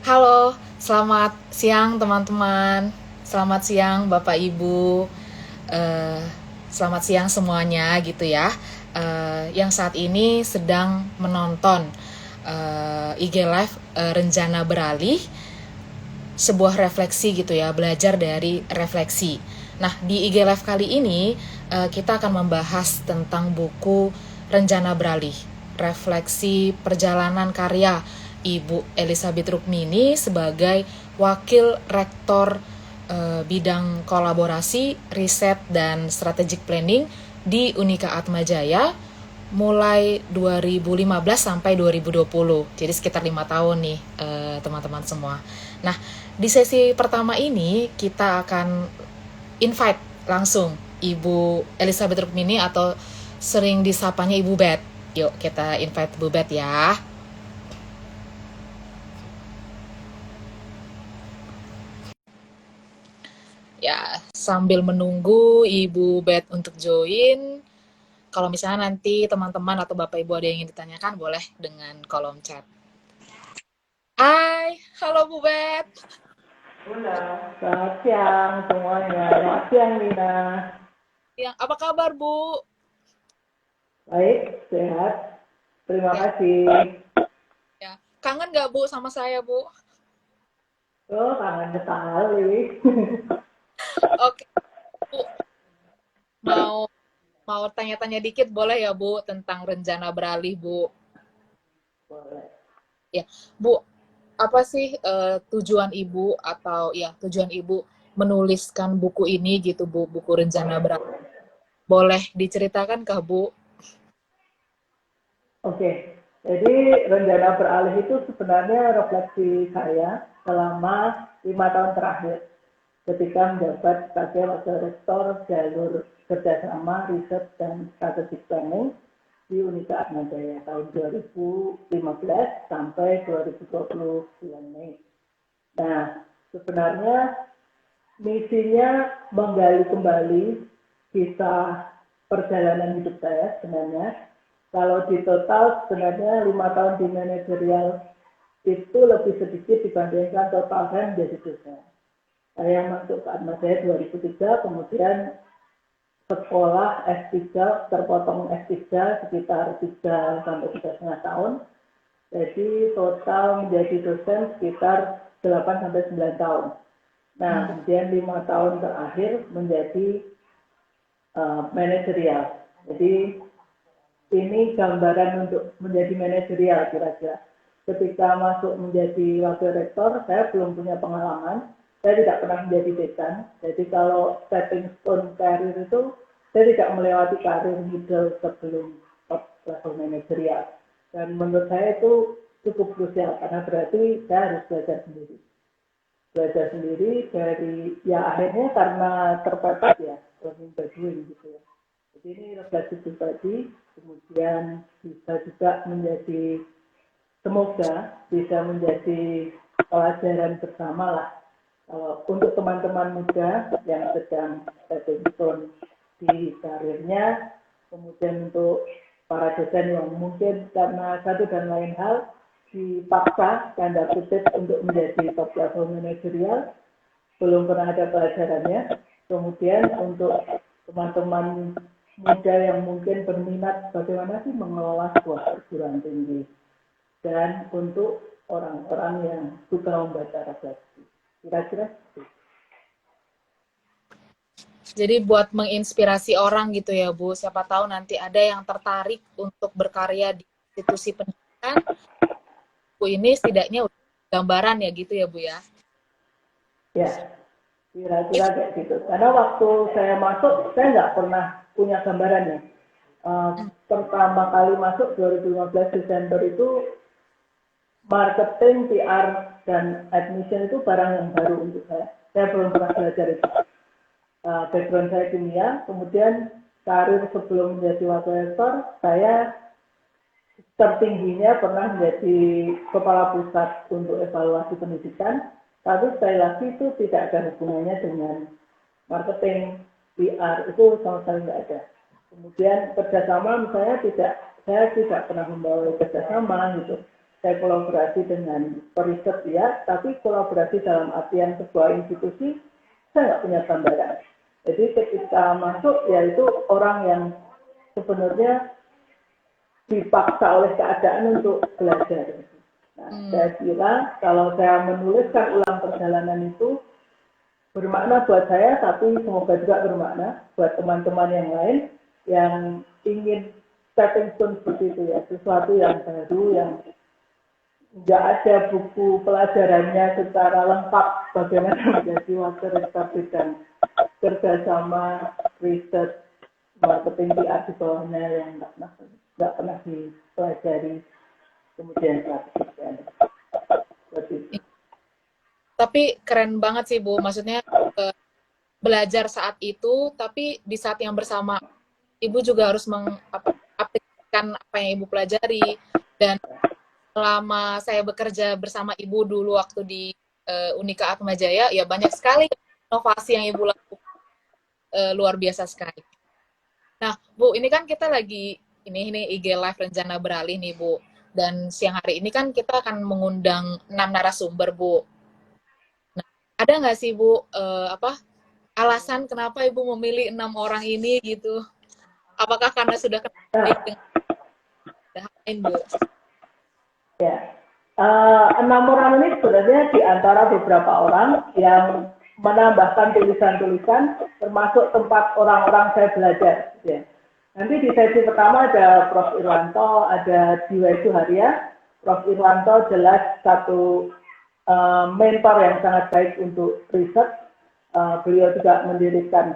Halo, selamat siang teman-teman. Selamat siang Bapak Ibu. Eh, Selamat siang semuanya gitu ya. Yang saat ini sedang menonton IG Live Rencana Beralih, sebuah refleksi gitu ya, belajar dari refleksi. Nah, di IG Live kali ini kita akan membahas tentang buku Rencana Beralih, refleksi perjalanan karya Ibu Elizabeth Rukmini sebagai Wakil Rektor bidang kolaborasi, riset, dan strategic planning di Unika Atmajaya mulai 2015 sampai 2020. Jadi sekitar 5 tahun nih teman-teman semua. Nah, di sesi pertama ini kita akan invite langsung Ibu Elizabeth Rukmini atau sering disapanya Ibu Bet. Yuk kita invite Bu Bet ya. Ya, sambil menunggu Ibu Bet untuk join, kalau misalnya nanti teman-teman atau Bapak Ibu ada yang ingin ditanyakan, boleh dengan kolom chat. Hai, halo Bu Bet. Selamat siang semuanya. Selamat siang Nina. Apa kabar Bu? Baik, sehat. Terima Ya, kasih. ya. Kangen nggak Bu sama saya Bu? Oh, kangen sekali. Oke Bu, mau mau tanya-tanya dikit boleh ya Bu tentang rencana beralih Bu? Boleh. Ya, Bu, apa sih tujuan Ibu atau ya tujuan Ibu menuliskan buku ini gitu Bu, buku rencana beralih? Boleh diceritakan kah Bu? Oke, jadi rencana beralih itu sebenarnya refleksi saya selama 5 tahun terakhir ketika menjabat sebagai wakil rektor jalur kerjasama riset dan strategic planning di Unika Atmajaya tahun 2015 sampai 2020 Mei. Nah, sebenarnya misinya menggali kembali kisah perjalanan hidup saya sebenarnya. Kalau di total sebenarnya 5 tahun di manajerial itu lebih sedikit dibandingkan total saya menjadi dosen. Saya masuk ke Atmajaya 2003, kemudian sekolah S3, terpotong S3 sekitar 3 sampai 3,5 tahun. Jadi total menjadi dosen sekitar 8 sampai 9 tahun. Nah, Hmm. kemudian 5 tahun terakhir menjadi manajerial. Jadi ini gambaran untuk menjadi manajerial kira-kira. Ketika masuk menjadi wakil rektor, saya belum punya pengalaman. Saya tidak pernah menjadi dekan. Jadi kalau stepping stone karir itu, saya tidak melewati karir middle sebelum top level manajerial. Dan menurut saya itu cukup krusial karena berarti saya harus belajar sendiri dari ya akhirnya karena terbatas ya learning by doing gitu ya. Jadi ini refleksi pribadi, kemudian bisa juga menjadi semoga bisa menjadi pelajaran bersama lah untuk teman-teman muda yang sedang stepping stone di karirnya, kemudian untuk para dosen yang mungkin karena satu dan lain hal dipaksa tanda kutip untuk menjadi top level manajerial, belum pernah ada pelajarannya. Kemudian untuk teman-teman muda yang mungkin berminat bagaimana sih mengelola sebuah perguruan tinggi, dan untuk orang-orang yang suka membaca refleksi. Kira-kira itu. Jadi buat menginspirasi orang gitu ya Bu, siapa tahu nanti ada yang tertarik untuk berkarya di institusi pendidikan, Bu ini setidaknya udah gambaran ya gitu ya Bu ya. Ya, kira-kira kayak gitu. Karena waktu saya masuk, saya nggak pernah punya gambarannya. Pertama kali masuk 2015 Desember itu marketing, PR, dan admission itu barang yang baru untuk saya. Saya belum pernah belajar itu. Background saya kimia, kemudian karir sebelum menjadi wakil rektor, saya tertingginya pernah menjadi kepala pusat untuk evaluasi pendidikan, tapi sekali lagi itu tidak ada hubungannya dengan marketing, PR, itu sama sekali tidak ada. Kemudian kerjasama misalnya saya tidak pernah membawa kerjasama gitu. saya kolaborasi dengan periset ya, tapi kolaborasi dalam artian sebuah institusi, saya nggak punya gambaran. Jadi ketika masuk, yaitu orang yang sebenarnya dipaksa oleh keadaan untuk belajar. Nah, saya kira kalau saya menuliskan ulang perjalanan itu bermakna buat saya, tapi semoga juga bermakna buat teman-teman yang lain yang ingin stepping stone seperti itu ya, sesuatu yang baru, yang nggak ada buku pelajarannya secara lengkap bagaimana menjadi wakil rektor bidang kerjasama riset marketing PR di bawahnya yang nggak pernah dipelajari kemudian strategi seperti itu. Tapi keren banget sih Bu, maksudnya belajar saat itu, tapi di saat yang bersama Ibu juga harus mengaplikasikan apa yang Ibu pelajari. Dan selama saya bekerja bersama Ibu dulu waktu di Unika Atmajaya, ya banyak sekali inovasi yang Ibu lakukan, luar biasa sekali. Nah, Bu, ini kan kita lagi ini IG Live Rencana Beralih nih, Bu. Dan siang hari ini kan kita akan mengundang 6 narasumber, Bu. Nah, ada nggak sih, Bu, alasan kenapa Ibu memilih 6 orang ini gitu? Apakah karena sudah kenal baik dengan lain, Bu? Ya, 6 orang ini sebenarnya di antara beberapa orang yang menambahkan tulisan-tulisan, termasuk tempat orang-orang saya belajar. Ya. Nanti di sesi pertama ada Prof. Irwanto, ada Diwa Suharya. Prof. Irwanto jelas satu mentor yang sangat baik untuk riset. Beliau juga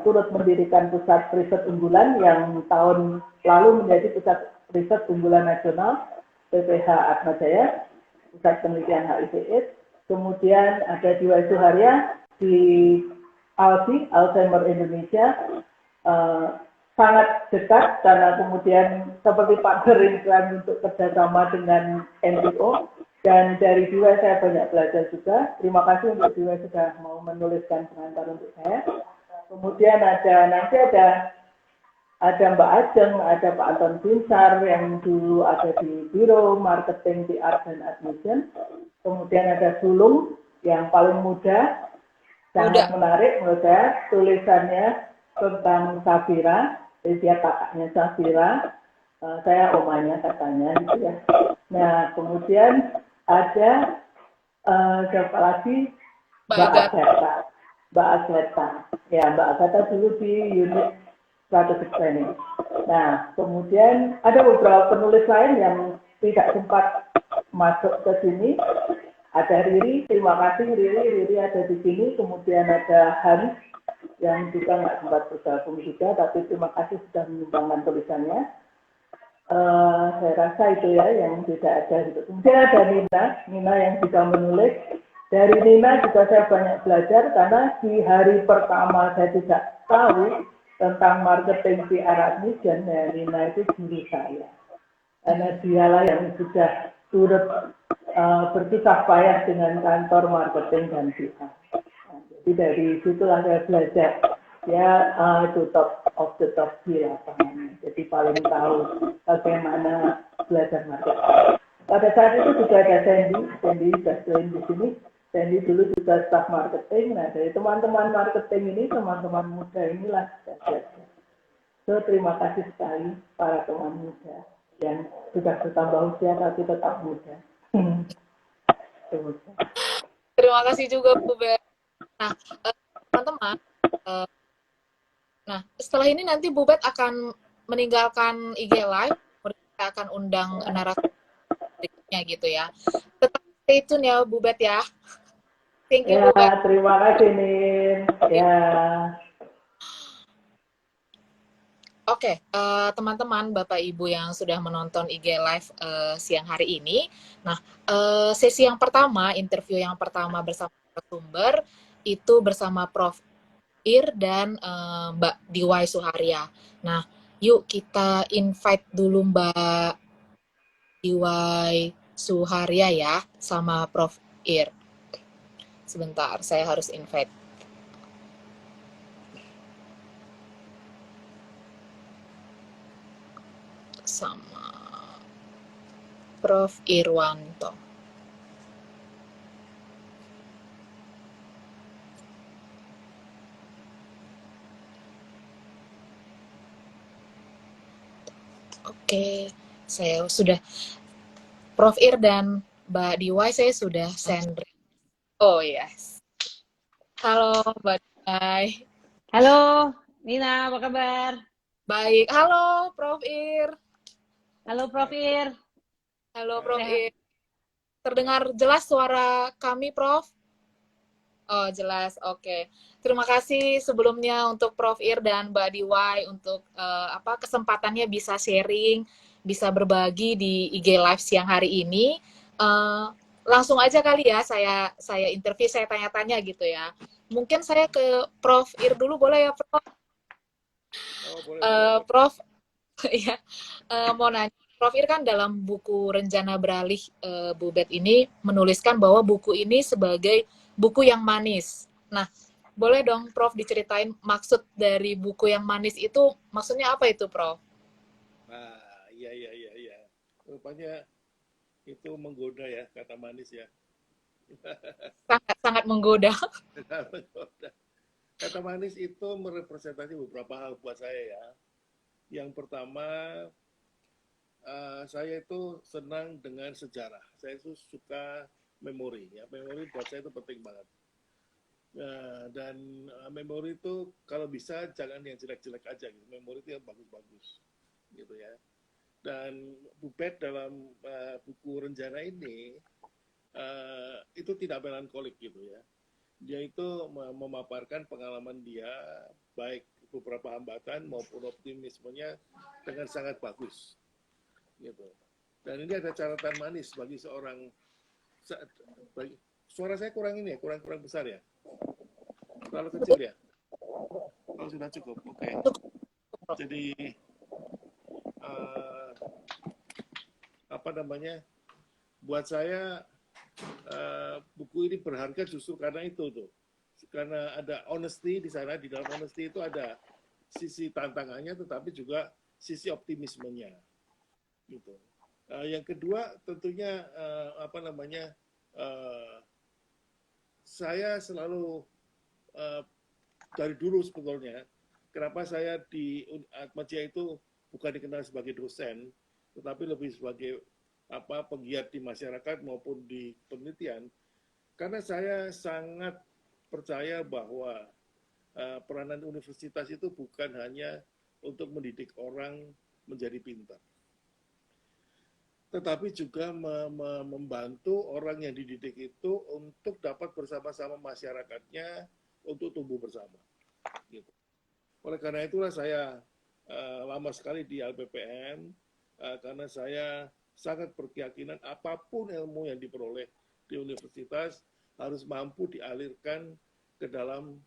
turut mendirikan pusat riset unggulan yang tahun lalu menjadi pusat riset unggulan nasional. PPH Atmajaya, Pusat Penelitian HIV/AIDS. Kemudian ada Diwa Suharya di ALSI, Alzheimer Indonesia, sangat dekat karena kemudian seperti partner untuk kerjasama dengan NGO. Dan dari Diwa saya banyak belajar juga. Terima kasih untuk Diwa sudah mau menuliskan pengantar untuk saya. Kemudian nanti ada Mbak Ajeng, ada Pak Anton Binsar yang dulu ada di Biro Marketing PR dan Admission. Kemudian ada Sulung yang paling muda, sangat menarik menurut saya, tulisannya tentang Safira, jadi dia kakaknya Safira, saya omanya katanya gitu ya. Nah, kemudian ada siapa lagi? Mbak Agatha. Mbak Agatha. Ya, Mbak Agatha dulu di unit strategic planning. Nah, kemudian ada beberapa penulis lain yang tidak sempat masuk ke sini. Ada Riri, terima kasih Riri ada di sini. Kemudian ada Hans yang juga nggak sempat bergabung juga, tapi terima kasih sudah menyumbangkan tulisannya. Saya rasa itu ya yang tidak ada gitu. Kemudian ada Nina yang bisa menulis. Dari Nina juga saya banyak belajar karena di hari pertama saya tidak tahu tentang marketing PR admission, ya, Nina itu guru saya. Karena dialah yang sudah turut berkisah payah dengan kantor marketing dan PR. Jadi dari situlah saya belajar. Ya, itu top of the top di lapangan. Jadi paling tahu bagaimana belajar marketing. Pada saat itu juga ada Sandy sudah join di sini. Sandy dulu juga staff marketing. Nah, dari teman-teman marketing ini, teman-teman muda inilah saya belajar. So, terima kasih sekali para teman muda yang sudah bertambah usia tapi tetap muda. Terima kasih juga Bu Beth. Nah, teman-teman, setelah ini nanti Bu Beth akan meninggalkan IG Live, kita akan undang narasumbernya gitu ya. Tetap stay tune ya Bu Beth ya. Thank you, ya, Bu Beth. terima kasih Nin. Ya. Oke, teman-teman, Bapak Ibu yang sudah menonton IG Live siang hari ini. Nah, sesi yang pertama, interview yang pertama bersama narasumber, itu bersama Prof. Ir dan Mbak Diwai Suharya. Nah, yuk kita invite dulu Mbak Diwai Suharya ya, sama Prof. Ir. Sebentar, saya harus invite. Sama Prof. Irwanto. Oke, saya sudah Prof. Ir dan Mbak Diwai saya sudah send. Oh yes. Halo Mbak Diwai. Halo, Nina, apa kabar? Baik. Halo Prof. Ir. Halo, Prof. Ir. Halo Prof. Sehat? Ir. Terdengar jelas suara kami, Prof? Oh, jelas. Oke. Terima kasih sebelumnya untuk Prof. Ir dan Mbak Diwai untuk kesempatannya bisa sharing, bisa berbagi di IG Live siang hari ini. Langsung aja kali ya saya interview, saya tanya-tanya gitu ya. Mungkin saya ke Prof. Ir dulu boleh ya, Prof? Oh, boleh. Prof, ya, mau nanya. Prof. Ir kan dalam buku Rencana Beralih Bubet ini menuliskan bahwa buku ini sebagai buku yang manis. Nah, boleh dong Prof diceritain maksud dari buku yang manis itu, maksudnya apa itu, Prof? Iya. Rupanya itu menggoda ya, kata manis ya. Sangat menggoda. Kata manis itu merepresentasi beberapa hal buat saya ya. Yang pertama, saya itu senang dengan sejarah. Saya itu suka memori ya. Memori buat saya itu penting banget. Dan memori itu kalau bisa jangan yang jelek-jelek aja gitu. Memori itu yang bagus-bagus gitu ya. Dan Bubet dalam buku Rencana ini itu tidak melankolik gitu ya. Dia itu memaparkan pengalaman dia, baik beberapa hambatan maupun optimismenya dengan sangat bagus gitu. Dan ini ada catatan manis bagi seorang suara saya kurang besar ya, terlalu kecil ya. Oh, sudah cukup, oke. Jadi buat saya buku ini berharga justru karena itu tuh, karena ada honesty di sana. Di dalam honesty itu ada sisi tantangannya, tetapi juga sisi optimismenya gitu. Yang kedua tentunya saya selalu dari dulu sebetulnya, kenapa saya di Atmajaya itu bukan dikenal sebagai dosen, tetapi lebih sebagai penggiat di masyarakat maupun di penelitian, karena saya sangat percaya bahwa peranan universitas itu bukan hanya untuk mendidik orang menjadi pintar, tetapi juga membantu orang yang dididik itu untuk dapat bersama-sama masyarakatnya untuk tumbuh bersama. Gitu. Oleh karena itulah saya lama sekali di LPPN, karena saya sangat berkeyakinan apapun ilmu yang diperoleh di universitas harus mampu dialirkan ke dalam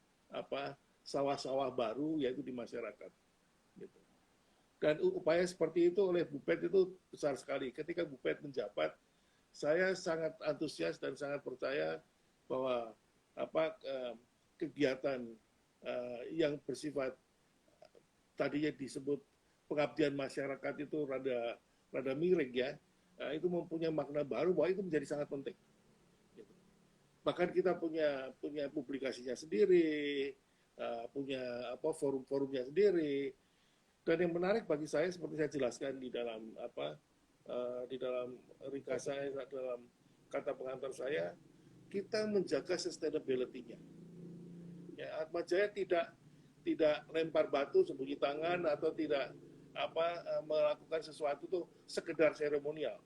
sawah-sawah baru, yaitu di masyarakat. Gitu. Dan upaya seperti itu oleh Bupet itu besar sekali. Ketika Bupet menjabat, saya sangat antusias dan sangat percaya bahwa kegiatan yang bersifat tadinya disebut pengabdian masyarakat itu rada miring ya, itu mempunyai makna baru bahwa itu menjadi sangat penting. Bahkan kita punya publikasinya sendiri, punya forum-forumnya sendiri. Dan yang menarik bagi saya, seperti saya jelaskan di dalam ringkasan, dalam kata pengantar saya, kita menjaga sustainability-nya. Ya, Atmajaya tidak lempar batu sembunyi tangan atau tidak melakukan sesuatu itu sekedar seremonial.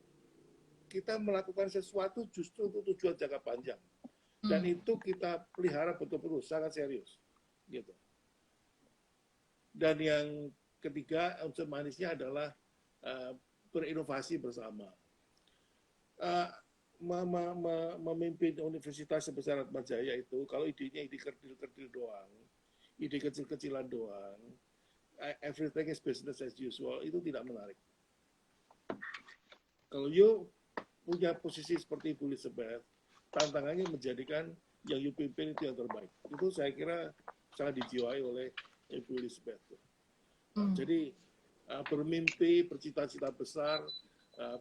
Kita melakukan sesuatu justru untuk tujuan jangka panjang, dan itu kita pelihara betul-betul sangat serius, gitu. Dan yang ketiga, unsur manisnya adalah berinovasi bersama. Memimpin universitas sebesar Atmajaya itu, kalau idenya ide kerdil-kerdil doang, ide kecil-kecilan doang, everything is business as usual, itu tidak menarik. Kalau you punya posisi seperti Ibu Elizabeth, tantangannya menjadikan yang you pimpin itu yang terbaik. Itu saya kira sangat dijiwai oleh Ibu Elizabeth. Jadi bermimpi, bercita-cita besar,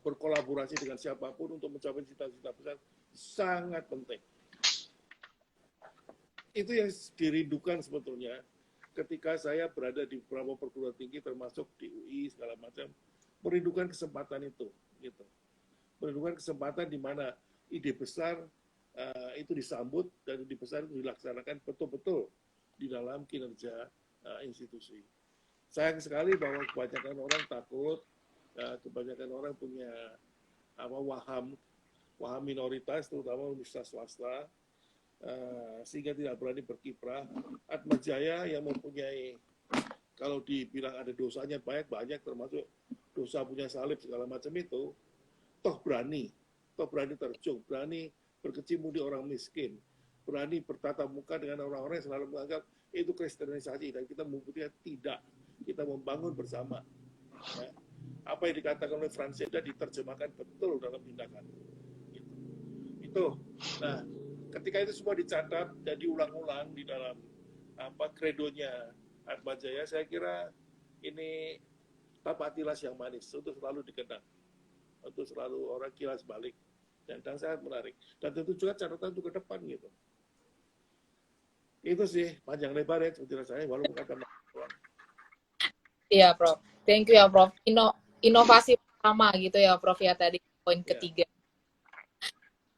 berkolaborasi dengan siapapun untuk mencapai cita-cita besar sangat penting. Itu yang dirindukan sebetulnya ketika saya berada di beberapa perguruan tinggi termasuk di UI segala macam, merindukan kesempatan itu gitu. Merindukan kesempatan di mana ide besar itu disambut dan ide besar itu dilaksanakan betul-betul di dalam kinerja institusi. Sayang sekali bahwa kebanyakan orang takut, kebanyakan orang punya waham minoritas, terutama universitas swasta, sehingga tidak berani berkiprah. Atmajaya yang mempunyai, kalau dibilang ada dosanya banyak termasuk dosa punya salib segala macam itu, toh berani terjun, berani berkecimpung di orang miskin, berani bertatap muka dengan orang-orang yang selalu menganggap itu kristenisasi, dan kita membuktikan tidak, kita membangun bersama. Ya. Apa yang dikatakan oleh Franseda diterjemahkan betul dalam tindakan. Gitu. Itu. Nah, ketika itu semua dicatat dan diulang-ulang di dalam kredonya Atmajaya, saya kira ini tapak tilas yang manis untuk selalu dikenang, untuk selalu orang kilas balik, dan sangat menarik. Dan tentu juga catatan untuk ke depan gitu. Itu sih panjang lebar ya cerita saya, walaupun kata Iya, Prof. Thank you ya, Prof. Inovasi pertama gitu ya, Prof, ya tadi poin ketiga.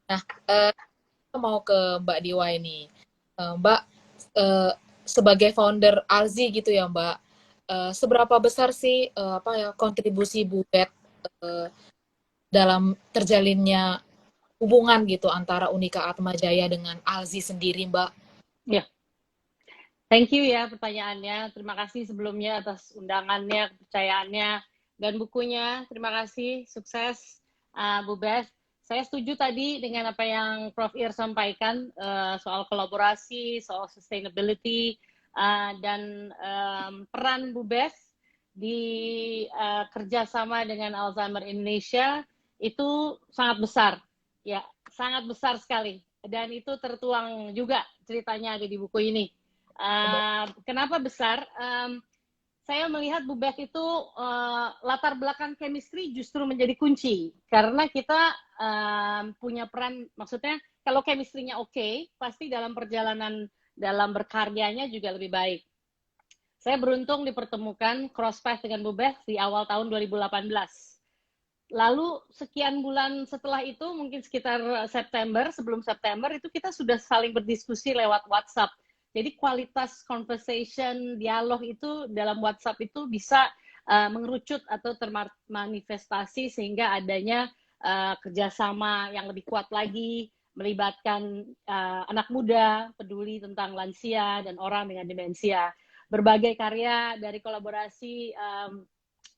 Nah, kita mau ke Mbak Diwa ini. Mbak, sebagai founder Alzi gitu ya, Mbak, seberapa besar sih kontribusi Bu Bet dalam terjalinnya hubungan gitu antara Unika Atmajaya dengan Alzi sendiri, Mbak? Ya, thank you ya pertanyaannya. Terima kasih sebelumnya atas undangannya, kepercayaannya, dan bukunya. Terima kasih, sukses Bu Beth. Saya setuju tadi dengan apa yang Prof. Ir sampaikan soal kolaborasi, soal sustainability, dan peran Bu Beth di kerjasama dengan Alzheimer Indonesia itu sangat besar, ya, sangat besar sekali. Dan itu tertuang juga ceritanya ada di buku ini. Kenapa besar? Saya melihat Bu Beth itu latar belakang chemistry justru menjadi kunci. Karena kita punya peran, maksudnya kalau chemistry-nya oke, pasti dalam perjalanan, dalam berkaryanya juga lebih baik. Saya beruntung dipertemukan cross-path dengan Bu Beth di awal tahun 2018. Lalu sekian bulan setelah itu, mungkin sekitar September, sebelum September, itu kita sudah saling berdiskusi lewat WhatsApp. Jadi kualitas conversation, dialog itu dalam WhatsApp itu bisa mengerucut atau termanifestasi sehingga adanya kerjasama yang lebih kuat lagi, melibatkan anak muda, peduli tentang lansia dan orang dengan demensia. Berbagai karya dari kolaborasi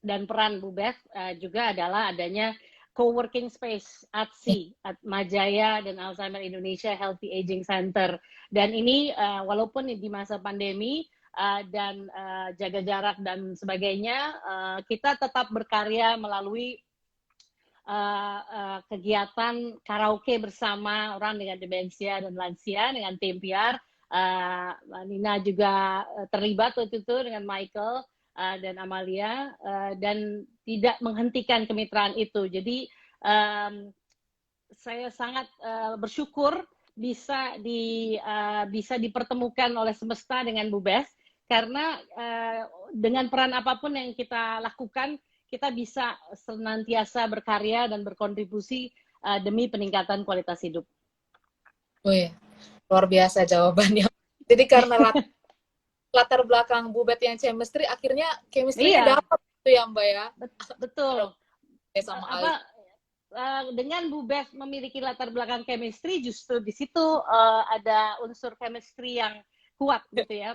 dan peran Bu Beth juga adalah adanya co-working space ATSI, Atmajaya dan Alzheimer Indonesia Healthy Aging Center. Dan ini walaupun di masa pandemi dan jaga jarak dan sebagainya, kita tetap berkarya melalui kegiatan karaoke bersama orang dengan demensia dan lansia dengan tim PR. Nina juga terlibat waktu itu dengan Michael dan Amalia, dan tidak menghentikan kemitraan itu. Jadi saya sangat bersyukur bisa dipertemukan oleh semesta dengan Bu Beth, karena dengan peran apapun yang kita lakukan, kita bisa senantiasa berkarya dan berkontribusi demi peningkatan kualitas hidup. Wih, luar biasa jawabannya. Jadi karena latar belakang Bu Beth yang chemistry, akhirnya chemistry-nya dapat gitu ya, Mbak ya? Betul. Sama dengan Bu Beth memiliki latar belakang chemistry, justru di situ ada unsur chemistry yang kuat gitu ya.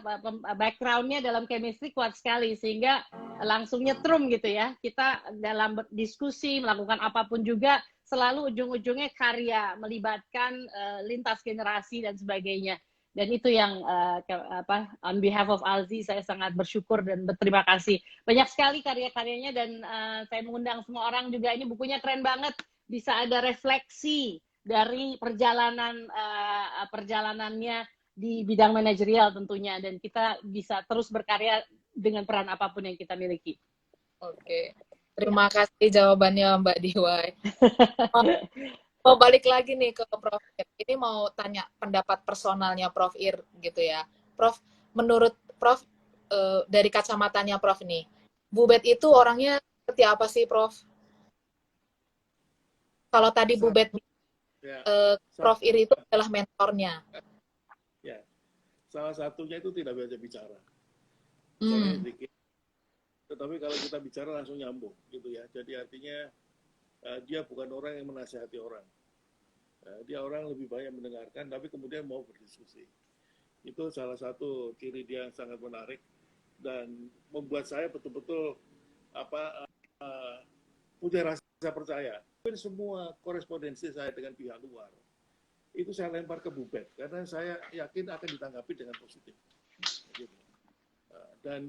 Background-nya dalam chemistry kuat sekali, sehingga langsung nyetrum gitu ya. Kita dalam berdiskusi, melakukan apapun juga, selalu ujung-ujungnya karya, melibatkan lintas generasi dan sebagainya. Dan itu yang on behalf of Alzi saya sangat bersyukur dan berterima kasih. Banyak sekali karya-karyanya, dan saya mengundang semua orang juga. Ini bukunya keren banget, bisa ada refleksi dari perjalanannya di bidang manajerial tentunya, dan kita bisa terus berkarya dengan peran apapun yang kita miliki. Oke. Terima kasih jawabannya Mbak Diwai. Mau balik lagi nih ke Prof. Ir. Ini mau tanya pendapat personalnya Prof. Ir gitu ya. Prof, menurut Prof, dari kacamatanya Prof nih, Bu Bet itu orangnya seperti apa sih, Prof? Kalau tadi Bu Bet, Ya, Prof. Ir itu adalah mentornya. ya, salah satunya itu tidak biasa bicara. Bicaranya Hmm. sedikit. Tetapi kalau kita bicara langsung nyambung gitu ya. Jadi artinya dia bukan orang yang menasihati orang. Dia orang lebih banyak mendengarkan, tapi kemudian mau berdiskusi. Itu salah satu ciri dia yang sangat menarik dan membuat saya betul-betul apa punya rasa percaya. Semua korespondensi saya dengan pihak luar itu saya lempar ke Bubet karena saya yakin akan ditanggapi dengan positif. Gitu. Dan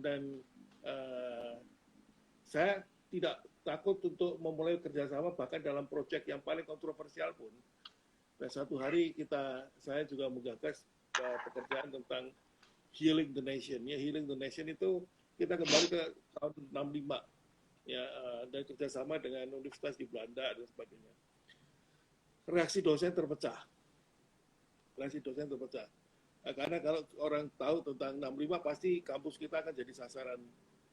saya tidak takut untuk memulai kerjasama bahkan dalam proyek yang paling kontroversial pun. Nah, satu hari saya juga menggagas pekerjaan tentang Healing the Nation. Ya, Healing the Nation itu kita kembali ke tahun 65 ya, dan kerjasama dengan universitas di Belanda dan sebagainya. Reaksi dosen terpecah. Karena kalau orang tahu tentang 65 pasti kampus kita akan jadi sasaran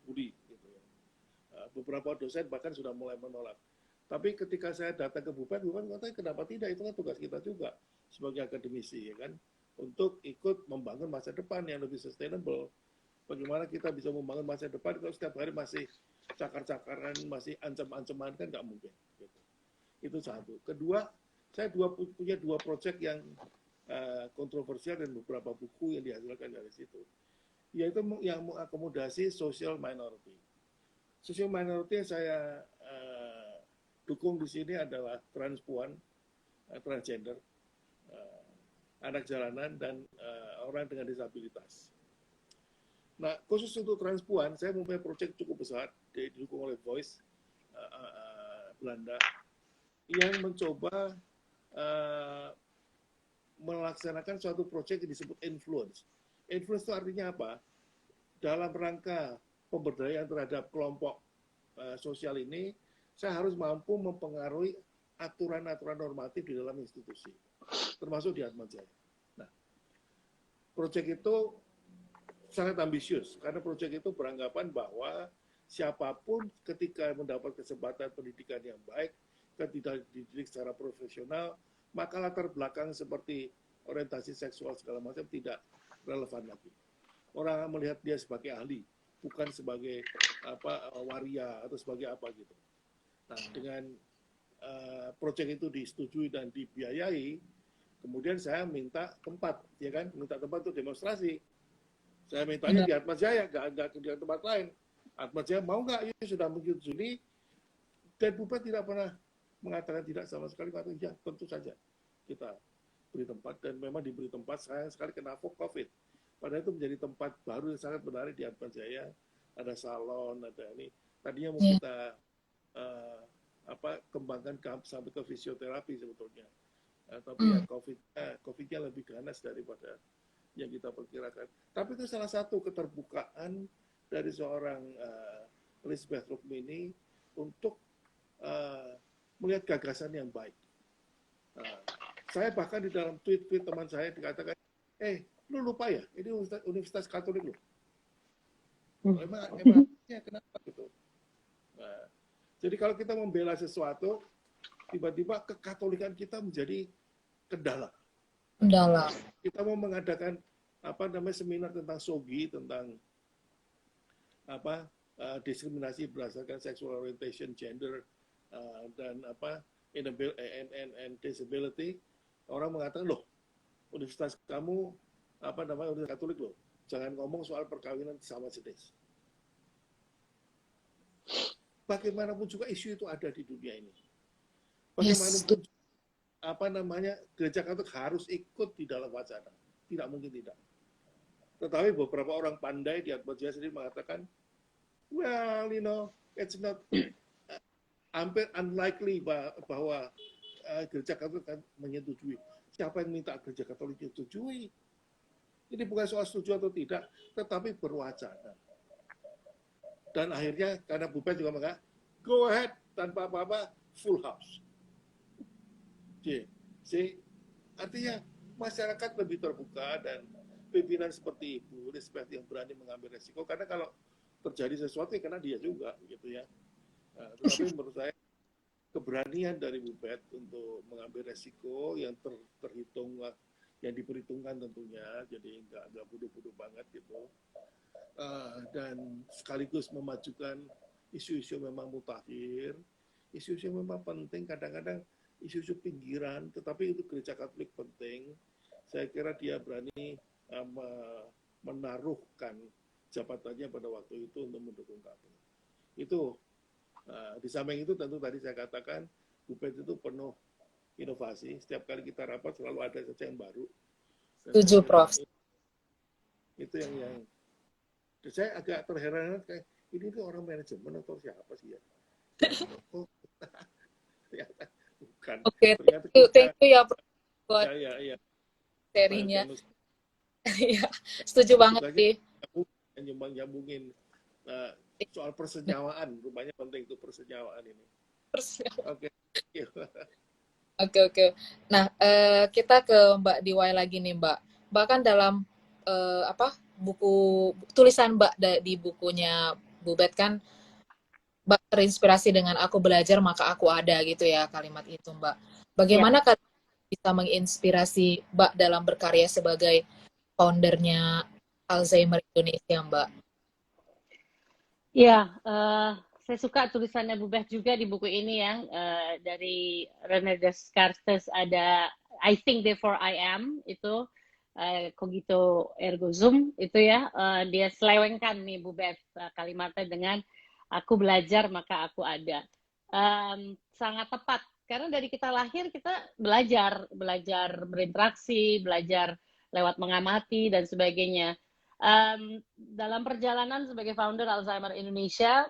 bully. Gitu ya. Beberapa dosen bahkan sudah mulai menolak. Tapi ketika saya datang ke Bupen katanya kenapa tidak, itu kan tugas kita juga sebagai akademisi ya kan, untuk ikut membangun masa depan yang lebih sustainable. Bagaimana kita bisa membangun masa depan kalau setiap hari masih cakar-cakaran, masih ancam-ancaman, kan nggak mungkin. Gitu. Itu satu. Kedua, saya punya dua proyek yang kontroversial dan beberapa buku yang dihasilkan dari situ, yaitu yang mengakomodasi social minority. Social minority yang saya dukung di sini adalah transpuan, transgender, anak jalanan, dan orang dengan disabilitas. Nah, khusus untuk transpuan, saya mempunyai proyek cukup besar, didukung oleh Voice Belanda, yang mencoba melaksanakan suatu proyek yang disebut influence. Influence itu artinya apa? Dalam rangka pemberdayaan terhadap kelompok sosial ini, saya harus mampu mempengaruhi aturan-aturan normatif di dalam institusi, termasuk di Atmajaya. Nah, proyek itu sangat ambisius, karena proyek itu beranggapan bahwa siapapun ketika mendapat kesempatan pendidikan yang baik, ketika dididik secara profesional, maka latar belakang seperti orientasi seksual segala macam tidak relevan lagi. Orang melihat dia sebagai ahli, bukan sebagai waria atau sebagai apa gitu. Nah, dengan proyek itu disetujui dan dibiayai, kemudian saya minta tempat, ya kan, minta tempat untuk demonstrasi. Saya mintanya di Atmajaya, nggak di tempat lain. Atmajaya mau nggak? Ya sudah menyetujui, dan Bupati tidak pernah mengatakan tidak sama sekali. Ya, tentu saja kita beri tempat, dan memang diberi tempat. Sayang sekali kena COVID. Padahal itu menjadi tempat baru yang sangat menarik di Atmajaya. Ada salon, ada ini. Tadinya mau kita kembangkan sampai ke fisioterapi sebetulnya. Tapi ya COVID-nya lebih ganas daripada yang kita perkirakan. Tapi itu salah satu keterbukaan dari seorang Elizabeth Rukmini untuk melihat gagasan yang baik. Saya bahkan di dalam tweet teman saya dikatakan, lu lupa ya, ini Universitas Katolik lu. Emangnya kenapa gitu? Nah, jadi kalau kita membela sesuatu, tiba-tiba kekatolikan kita menjadi kendala. Kita mau mengadakan seminar tentang SOGI, tentang diskriminasi berdasarkan sexual orientation, gender, dan and disability. Orang mengatakan, loh, universitas kamu universitas Katolik loh, jangan ngomong soal perkawinan sama jenis. Bagaimanapun juga isu itu ada di dunia ini. Bagaimanapun gereja Katolik harus ikut di dalam wacana. Tidak mungkin tidak. Tetapi beberapa orang pandai di Atmajaya sendiri mengatakan, well, it's not hampir unlikely bahwa gereja Katolik akan menyetujui. Siapa yang minta gereja Katolik menyetujui? Ini bukan soal setuju atau tidak, tetapi berwacana. Dan akhirnya karena Bupen juga mengatakan, go ahead tanpa apa-apa, full house. See, artinya masyarakat lebih terbuka dan pimpinan seperti Ibu Risbeth yang berani mengambil resiko, karena kalau terjadi sesuatu ya kena dia juga gitu ya. Nah, tetapi menurut saya keberanian dari Bu Bet untuk mengambil resiko yang terhitung, yang diperhitungkan tentunya, jadi nggak bodoh-bodoh banget gitu, dan sekaligus memajukan isu-isu memang mutakhir, isu-isu memang penting, kadang-kadang isu-isu pinggiran, tetapi itu gereja Katolik penting. Saya kira dia berani menaruhkan jabatannya pada waktu itu untuk mendukung kami. Itu di samping itu tentu tadi saya katakan Bu Bet itu penuh inovasi. Setiap kali kita rapat selalu ada saja yang baru. Setuju, Prof. Itu yang saya agak terheran kayak ini tuh orang manajemen atau siapa sih ya? Oh, ternyata bukan. Oke, Ternyata thank you ya Prof buat ya. serinya. Iya, setuju banget sih. Nyambungin soal persenyawaan, rupanya penting itu persenyawaan ini. Oke. Oke. Nah, kita ke Mbak Diwai lagi nih, Mbak. Bahkan dalam buku tulisan Mbak di bukunya Bu Bet kan, Mbak terinspirasi dengan aku belajar maka aku ada gitu ya, kalimat itu, Mbak. Bagaimana kalian bisa menginspirasi Mbak dalam berkarya sebagai foundernya Alzheimer Indonesia, Mbak? Ya, saya suka tulisannya Bu Beth juga di buku ini ya, dari René Descartes ada I think therefore I am, itu cogito ergo sum, itu ya, dia selewengkan nih Bu Beth kalimatnya dengan aku belajar maka aku ada. Sangat tepat, karena dari kita lahir kita belajar berinteraksi, belajar lewat mengamati dan sebagainya. Dalam perjalanan sebagai founder Alzheimer Indonesia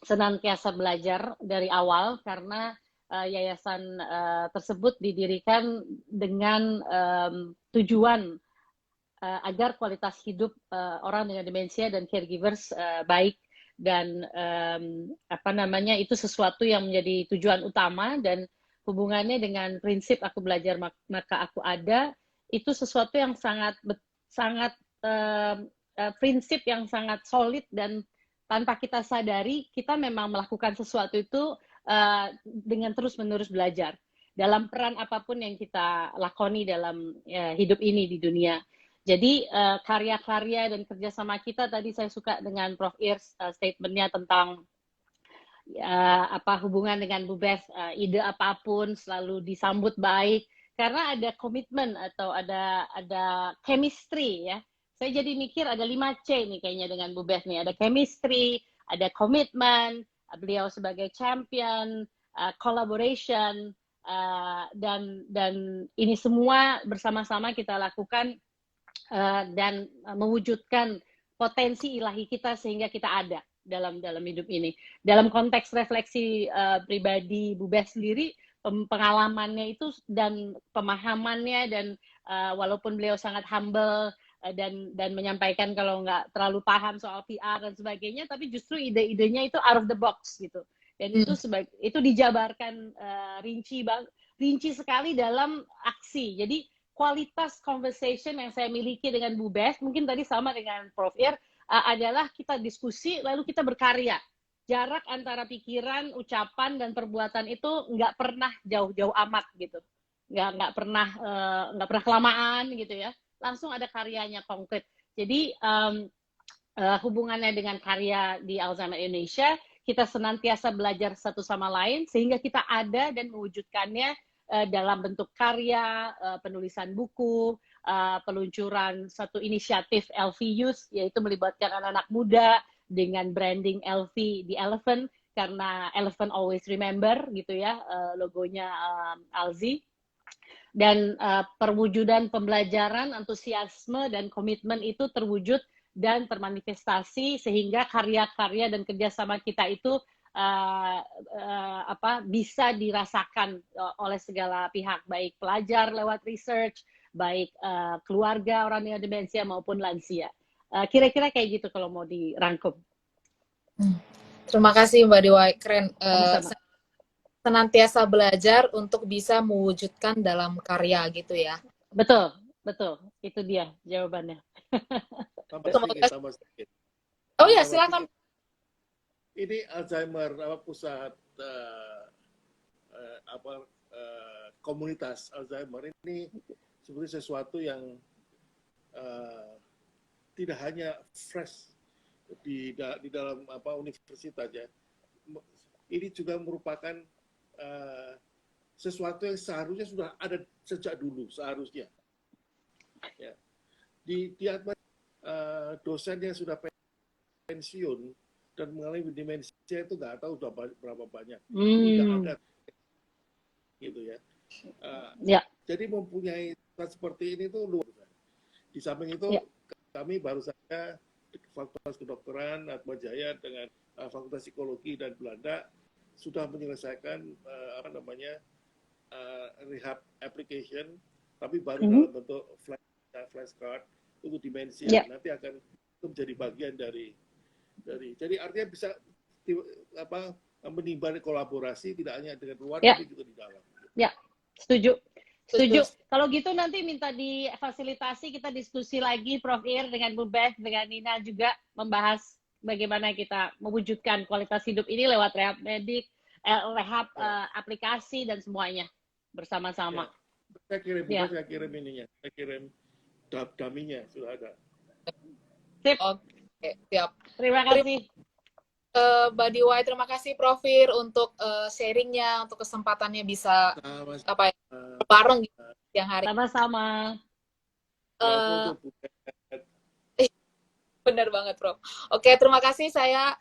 senantiasa belajar dari awal, karena yayasan tersebut didirikan dengan tujuan agar kualitas hidup orang dengan demensia dan caregivers baik, dan itu sesuatu yang menjadi tujuan utama, dan hubungannya dengan prinsip aku belajar maka aku ada, itu sesuatu yang sangat prinsip yang sangat solid, dan tanpa kita sadari kita memang melakukan sesuatu itu dengan terus-menerus belajar dalam peran apapun yang kita lakoni dalam hidup ini di dunia. Jadi karya-karya dan kerjasama kita, tadi saya suka dengan Prof. Irs statementnya tentang hubungan dengan Bu Beth, ide apapun selalu disambut baik karena ada komitmen atau ada chemistry ya. Saya jadi mikir ada 5C nih kayaknya dengan Bu Beth nih. Ada chemistry, ada komitmen, beliau sebagai champion, collaboration, dan ini semua bersama-sama kita lakukan dan mewujudkan potensi ilahi kita sehingga kita ada dalam hidup ini. Dalam konteks refleksi pribadi Bu Beth sendiri, pengalamannya itu dan pemahamannya, dan walaupun beliau sangat humble dan menyampaikan kalau nggak terlalu paham soal PR dan sebagainya, tapi justru ide-idenya itu out of the box gitu, dan itu dijabarkan rinci sekali dalam aksi. Jadi kualitas conversation yang saya miliki dengan Bu Beth mungkin tadi sama dengan Prof. Ir, adalah kita diskusi lalu kita berkarya. Jarak antara pikiran, ucapan dan perbuatan itu nggak pernah jauh-jauh amat gitu, nggak pernah kelamaan gitu ya. Langsung ada karyanya konkret. Jadi hubungannya dengan karya di Alzheimer Indonesia, kita senantiasa belajar satu sama lain sehingga kita ada dan mewujudkannya dalam bentuk karya, penulisan buku, peluncuran satu inisiatif LV Youth, yaitu melibatkan anak-anak muda dengan branding LV di Elephant, karena Elephant always remember gitu ya, logonya Alzi. Dan perwujudan pembelajaran, antusiasme, dan komitmen itu terwujud dan termanifestasi sehingga karya-karya dan kerjasama kita itu bisa dirasakan oleh segala pihak, baik pelajar lewat research, baik keluarga orang dengan demensia maupun lansia. Kira-kira kayak gitu kalau mau dirangkum. Terima kasih Mbak Dewa, keren. Sama-sama. Senantiasa belajar untuk bisa mewujudkan dalam karya gitu ya. Betul, betul. Itu dia jawabannya. Semoga. Tambah sedikit. Oh ya, Tambah silakan. sedikit. Ini Alzheimer pusat komunitas Alzheimer ini seperti sesuatu yang tidak hanya fresh di dalam universitas ya. Ini juga merupakan sesuatu yang seharusnya sudah ada sejak dulu seharusnya. Ya. Di Atma dosen yang sudah pensiun dan mengalami demensia itu nggak tahu sudah berapa banyak. Tidak ada gitu ya. Jadi mempunyai seperti ini tuh luar biasa. Di samping itu kami baru saja Fakultas Kedokteran Atma Jaya dengan Fakultas Psikologi dan Belanda sudah menyelesaikan rehab application, tapi baru dalam bentuk flashcard untuk demensia. Nanti akan itu menjadi bagian dari jadi artinya bisa menimbang kolaborasi tidak hanya dengan luar tapi juga di dalam. Ya, setuju. Kalau gitu nanti minta difasilitasi, kita diskusi lagi Prof. Ir dengan Bu Beth, dengan Nina juga membahas bagaimana kita mewujudkan kualitas hidup ini lewat rehab medik, rehab aplikasi dan semuanya bersama-sama. Saya kirim ininya, saya kirim daminya sudah ada. Sip. Oke, siap. Terima kasih. Mbak Diwai, terima kasih Prof. Ir untuk sharingnya, untuk kesempatannya bisa bareng yang hari. Sama-sama. Benar banget, Prof. Oke, terima kasih. Saya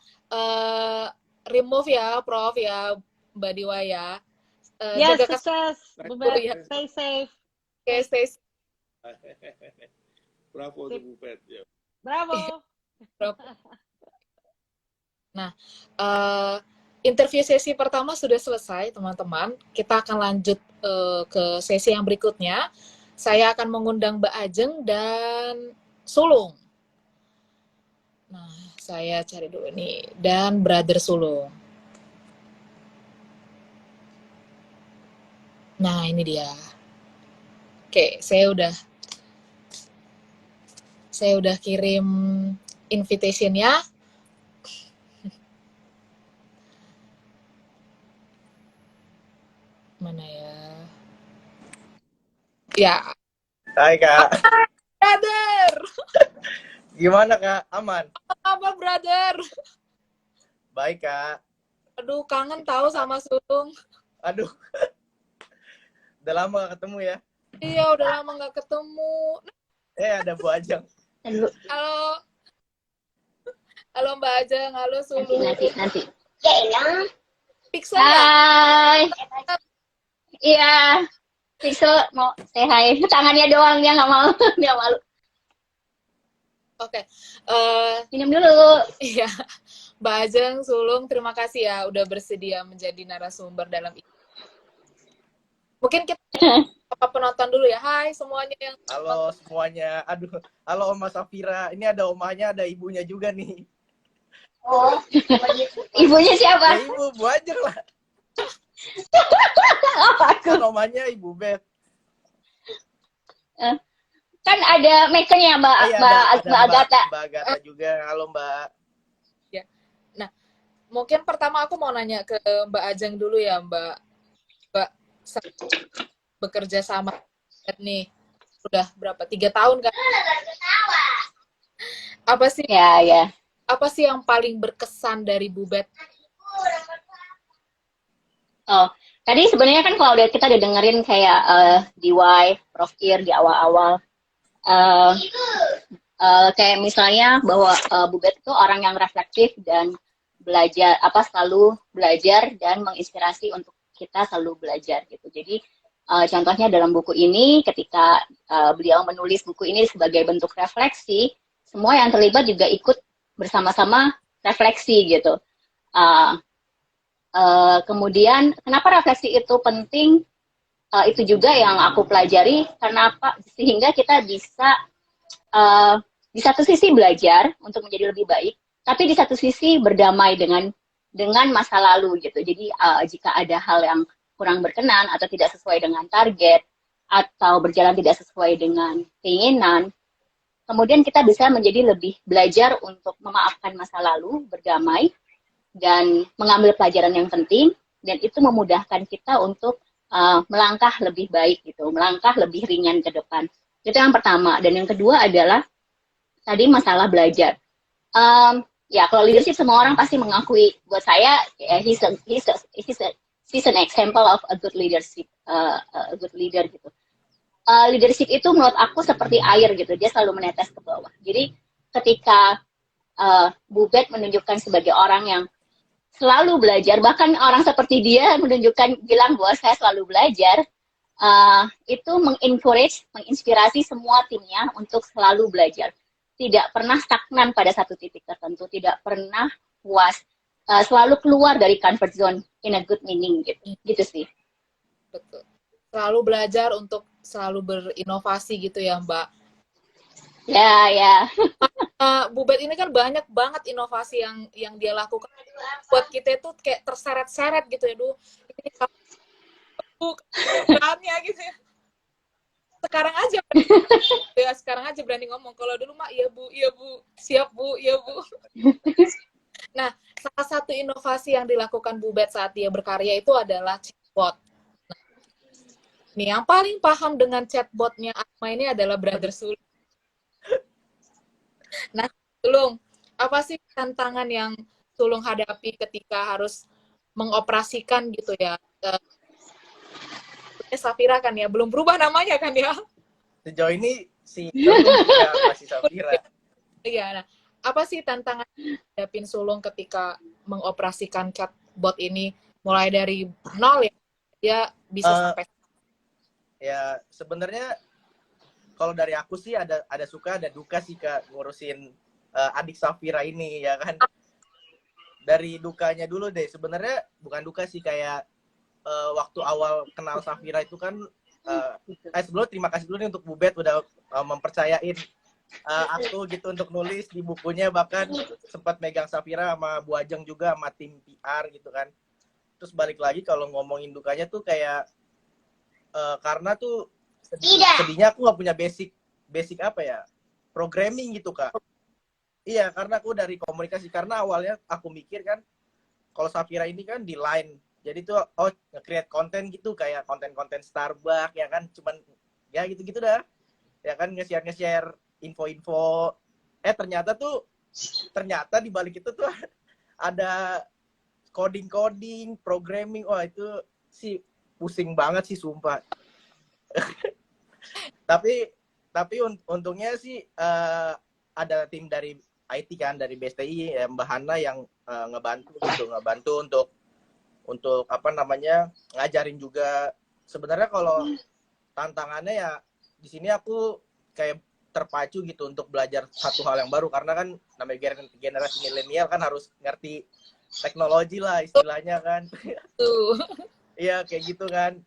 remove ya, Prof. ya, Mbak Diwai ya. Yes, sukses. Bu Beth, stay safe. Oke, stay safe. Bravo untuk Bu Beth. Ya. Bravo. Nah, interview sesi pertama sudah selesai, teman-teman. Kita akan lanjut ke sesi yang berikutnya. Saya akan mengundang Mbak Ajeng dan Sulung. Nah, saya cari dulu nih. Dan Brother Sulung. Nah, ini dia. Oke, saya udah kirim invitation-nya. Mana ya? Ya. Hai Kak. Brother. Gimana Kak? Aman? Apa brother? Baik Kak. Aduh, kangen tahu sama Sulung. Aduh. Udah lama gak ketemu ya? Iya, udah lama gak ketemu. Ada Bu Ajeng. Halo. Halo Mbak Ajeng, halo Sulung. Nanti. Pixel. Hai. Iya. Pixel mau say hi. Tangannya doang, dia nggak mau. Dia malu. Oke. Minum dulu. Iya. Mbak Ajeng, Sulung, terima kasih ya udah bersedia menjadi narasumber dalam ini. Mungkin kita penonton dulu ya. Hai semuanya yang halo semuanya. Aduh, halo Oma Safira. Ini ada omanya, ada ibunya juga nih. Oh, ibunya siapa? Ya, ibu Bu Ajeng lah. Kan omanya Ibu Beth. Kan ada makernya Mbak Agatha. Mbak Agatha juga. Halo Mbak. Ya. Nah, mungkin pertama aku mau nanya ke Mbak Ajeng dulu ya, Mbak bekerja sama nih udah berapa? 3 tahun kan? Apa sih? Ya. Apa sih yang paling berkesan dari Bu Beth? Oh, tadi sebenarnya kan kalau kita udah dengerin kayak DY, Prof. Ir di awal-awal, kayak misalnya bahwa Bu Beth itu orang yang reflektif dan belajar, selalu belajar dan menginspirasi untuk kita selalu belajar gitu. Jadi contohnya dalam buku ini, ketika beliau menulis buku ini sebagai bentuk refleksi, semua yang terlibat juga ikut bersama-sama refleksi gitu. Kemudian kenapa refleksi itu penting? Itu juga yang aku pelajari, karena apa? Sehingga kita bisa di satu sisi belajar untuk menjadi lebih baik, tapi di satu sisi berdamai dengan dengan masa lalu gitu. Jadi jika ada hal yang kurang berkenan atau tidak sesuai dengan target atau berjalan tidak sesuai dengan keinginan, kemudian kita bisa menjadi lebih belajar untuk memaafkan masa lalu, berdamai, dan mengambil pelajaran yang penting, dan itu memudahkan kita untuk melangkah lebih baik gitu, melangkah lebih ringan ke depan. Itu yang pertama. Dan yang kedua adalah tadi masalah belajar. Ya, kalau leadership semua orang pasti mengakui. Buat saya, he's an example of a good leadership, a good leader gitu. Leadership itu menurut aku seperti air gitu, dia selalu menetes ke bawah. Jadi ketika Bu Bet menunjukkan sebagai orang yang selalu belajar, bahkan orang seperti dia menunjukkan, bilang bahwa saya selalu belajar, itu menginspirasi semua timnya untuk selalu belajar. Tidak pernah stagnan pada satu titik tertentu, tidak pernah puas, selalu keluar dari comfort zone in a good meaning gitu sih. Betul. Selalu belajar untuk selalu berinovasi gitu ya, Mbak. Ya. Bu Bet ini kan banyak banget inovasi yang dia lakukan buat kita itu kayak terseret-seret gitu ya, ini bukannya gitu ya. Sekarang aja berani ngomong. Kalau dulu mah iya bu, siap bu, iya bu. Nah, salah satu inovasi yang dilakukan Bu Bet saat dia berkarya itu adalah chatbot. Nah, nih yang paling paham dengan chatbotnya Asma ini adalah Brother Sulung. Nah, Sulung, apa sih tantangan yang Sulung hadapi ketika harus mengoperasikan gitu ya? Safira kan ya, belum berubah namanya kan ya? Sejauh ini si ya, masih Safira. Iya, nah, apa sih tantangan yang dihadapin Sulung ketika mengoperasikan chatbot ini mulai dari nol ya, dia bisa sampai ya sebenarnya kalau dari aku sih ada suka ada duka sih Kak ngurusin adik Safira ini ya kan. Dari dukanya dulu deh, sebenarnya bukan duka sih, kayak waktu awal kenal Safira itu kan sebelum terima kasih dulu nih untuk Bu Bet udah mempercayain aku gitu untuk nulis di bukunya, bahkan sempat megang Safira sama Bu Ajeng juga sama tim PR gitu kan. Terus balik lagi kalau ngomongin dukanya tuh kayak karena tuh sedihnya aku nggak punya basic apa ya, programming gitu Kak. Iya, karena aku dari komunikasi, karena awalnya aku mikir kan kalau Safira ini kan di line, jadi tuh nge-create konten gitu kayak konten-konten Starbucks ya kan, cuman ya gitu-gitu dah ya kan, nge-share info-info. Ternyata di balik itu tuh ada coding programming. Itu sih pusing banget sih sumpah. tapi untungnya sih ada tim dari IT kan, dari BSTI Mbak Hana yang ngebantu untuk apa namanya, ngajarin juga. Sebenarnya kalau tantangannya ya di sini aku kayak terpacu gitu untuk belajar satu hal yang baru, karena kan namanya generasi milenial kan harus ngerti teknologi lah istilahnya kan. Iya kayak gitu kan.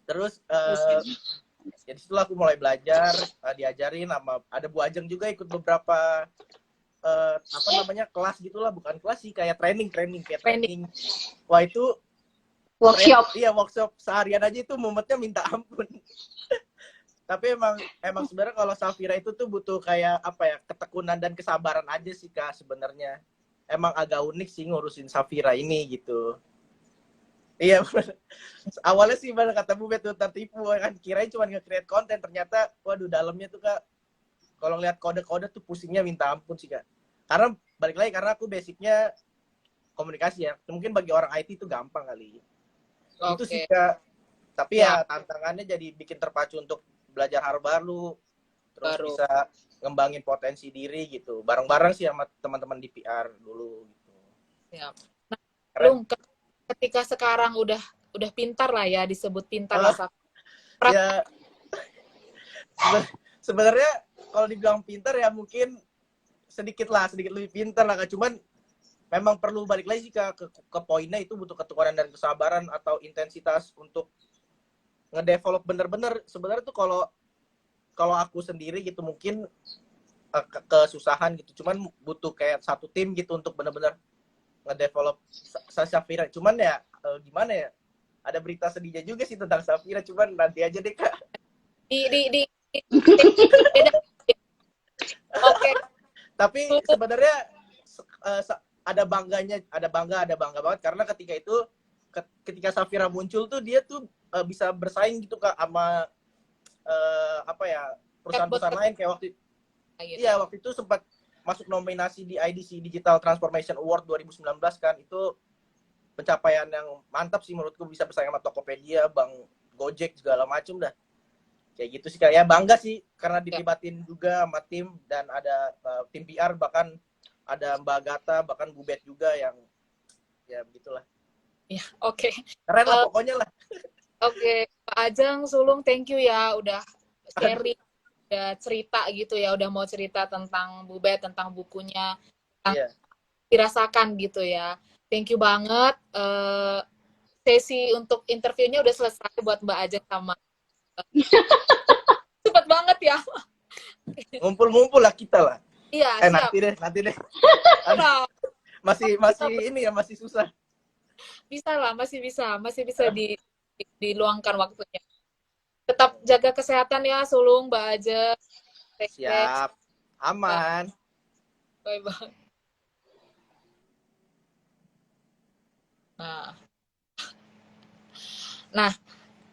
Terus jadi setelah aku mulai belajar, diajarin sama ada Bu Ajeng juga, ikut beberapa apa namanya, kelas gitulah, bukan kelas sih, kayak training. Wah itu Workshop. Iya, workshop seharian aja itu mumetnya minta ampun. Tapi emang sebenarnya kalau Safira itu tuh butuh kayak apa ya, ketekunan dan kesabaran aja sih Kak sebenarnya. Emang agak unik sih ngurusin Safira ini gitu. Iya, awalnya sih bener kata Bu Bet tuh tertipu kan, kirain cuma nge-create konten, ternyata waduh dalamnya tuh Kak, kalau ngeliat kode-kode tuh pusingnya minta ampun sih Kak. Karena balik lagi, karena aku basicnya komunikasi ya, mungkin bagi orang IT itu gampang kali. Okay. Itu sih Kak. Tapi ya tantangannya jadi bikin terpacu untuk belajar hal baru, terus bisa ngembangin potensi diri gitu, bareng-bareng sih sama teman-teman di PR dulu gitu. Siap. Nah, Lung, ketika sekarang udah pintar lah ya, disebut pintar lah. Ya sebenarnya kalau dibilang pintar ya mungkin sedikit lebih pintar lah Kak. Cuman memang perlu balik lagi sih ke poinnya, itu butuh ketekunan dan kesabaran atau intensitas untuk ngedevelop bener-bener. Sebenarnya tuh kalau aku sendiri gitu mungkin kesusahan gitu, cuman butuh kayak satu tim gitu untuk bener-bener ngedevelop Safira. Cuman ya gimana ya? Ada berita sedihnya juga sih tentang Safira, cuman nanti aja deh Kak. Beda. Oke. Tapi sebenarnya ada bangga banget karena ketika Safira muncul tuh dia tuh bisa bersaing gitu Kak sama apa ya, perusahaan-perusahaan lain kayak waktu itu sempat masuk nominasi di IDC Digital Transformation Award 2019 kan. Itu pencapaian yang mantap sih menurutku, bisa bersaing sama Tokopedia, Bang Gojek segala macam dah. Kayak gitu sih kayak bangga sih karena dilibatin juga sama tim, dan ada tim PR, bahkan ada Mbak Agatha, bahkan Bubet juga yang ya begitulah. Ya, oke. Keren lah pokoknya lah. Oke, Pak Ajeng, Sulung, thank you ya udah sharing, udah cerita gitu ya, udah mau cerita tentang Bubet, tentang bukunya, tentang dirasakan gitu ya. Thank you banget. Sesi untuk interviewnya udah selesai buat Mbak Ajeng sama cepet banget ya. Ngumpul-ngumpul lah kita lah. Iya, siap. Nanti deh. Masih ini ya, masih susah. Bisa lah, masih bisa diluangkan waktunya. Tetap jaga kesehatan ya, Sulung, Mbak Ajeng. Siap. Aman. Bye-bye. Nah,